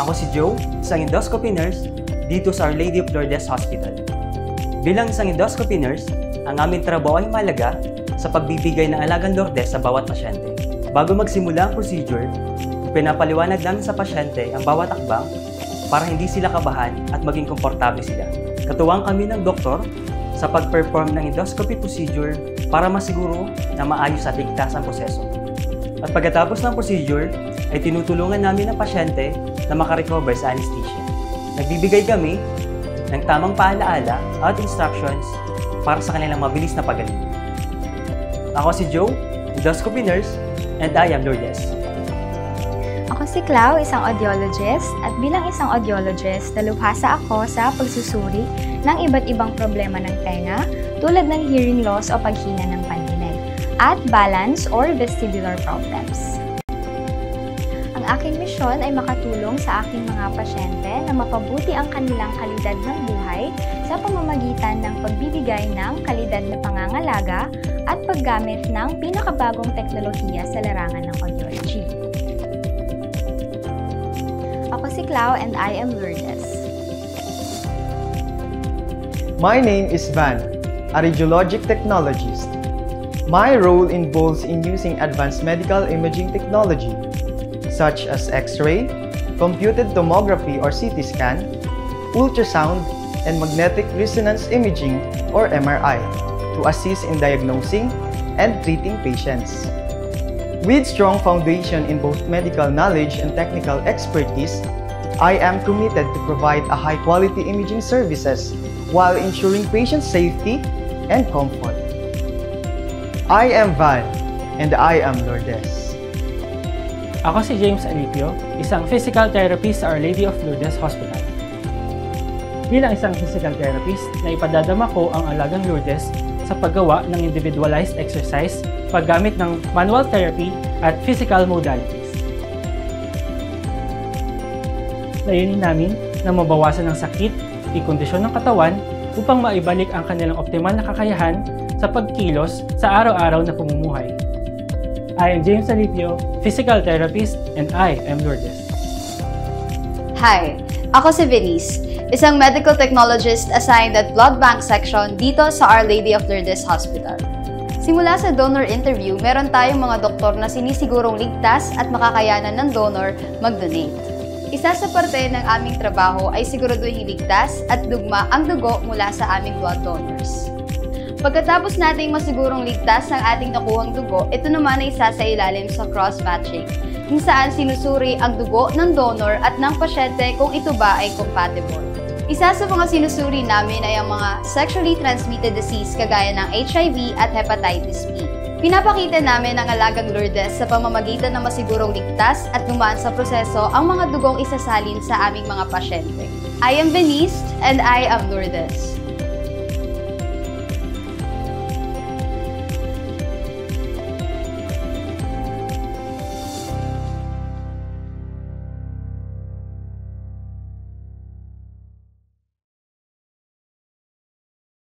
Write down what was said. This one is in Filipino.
Ako si Joe, isang endoscopy nurse dito sa Our Lady of Lourdes Hospital. Bilang isang endoscopy nurse, ang aming trabaho ay mahalaga sa pagbibigay ng alagang Lourdes sa bawat pasyente. Bago magsimula ang procedure, pinapaliwanag namin sa pasyente ang bawat akbang para hindi sila kabahan at maging komportable sila. Katuwang kami ng doktor sa pag-perform ng endoscopy procedure para masiguro na maayos at ligtas ang proseso. At pagkatapos ng procedure, ay tinutulungan namin ang pasyente na makarecover sa anesthesia. Nagbibigay kami ng tamang paalaala at instructions para sa kanilang mabilis na pagaling. Ako si Joe, endoscopy nurse, and I am Lourdes. Ako si Clau, isang audiologist, at bilang isang audiologist, naluhasa ako sa pagsusuri ng iba't ibang problema ng tenga tulad ng hearing loss o paghina ng pandinig at balance or vestibular problems. Ang aking misyon ay makatulong sa aking mga pasyente na mapabuti ang kanilang kalidad ng buhay sa pamamagitan ng pagbibigay ng kalidad na pangangalaga at paggamit ng pinakabagong teknolohiya sa larangan ng audiology. Ako si Clau and I am Lourdes. My name is Van, a radiologic technologist. My role involves in using advanced medical imaging technology such as X-ray, computed tomography or CT scan, ultrasound, and magnetic resonance imaging or MRI to assist in diagnosing and treating patients. With strong foundation in both medical knowledge and technical expertise, I am committed to provide a high-quality imaging services while ensuring patient safety and comfort. I am Van, and I am Lourdes. Ako si James Alipio, isang physical therapist sa Our Lady of Lourdes Hospital. Bilang isang physical therapist, naipadadama ko ang alagang Lourdes sa paggawa ng individualized exercise, paggamit ng manual therapy at physical modalities. Layunin namin na mabawasan ng sakit, ikondisyon ng katawan upang maibalik ang kanilang optimal na kakayahan sa pagkilos sa araw-araw na pamumuhay. I am James Alipio, physical therapist, and I am Lourdes. Hi, ako si Venice, isang medical technologist assigned at blood bank section dito sa Our Lady of Lourdes Hospital. Simula sa donor interview, meron tayong mga doktor na sinisigurong ligtas at makakayanan ng donor mag-donate. Isa sa parte ng aming trabaho ay siguraduhin ligtas at dugma ang dugo mula sa aming blood donors. Pagkatapos nating masigurong ligtas ang ating nakuhang dugo, ito naman ay isasailalim sa cross-matching, kung saan sinusuri ang dugo ng donor at ng pasyente kung ito ba ay compatible. Isa sa mga sinusuri namin ay ang mga sexually transmitted disease kagaya ng HIV at hepatitis B. Pinapakita namin ang alagang Lourdes sa pamamagitan ng masigurong ligtas at dumaan sa proseso ang mga dugong isasalin sa aming mga pasyente. I am Venice and I am Lourdes.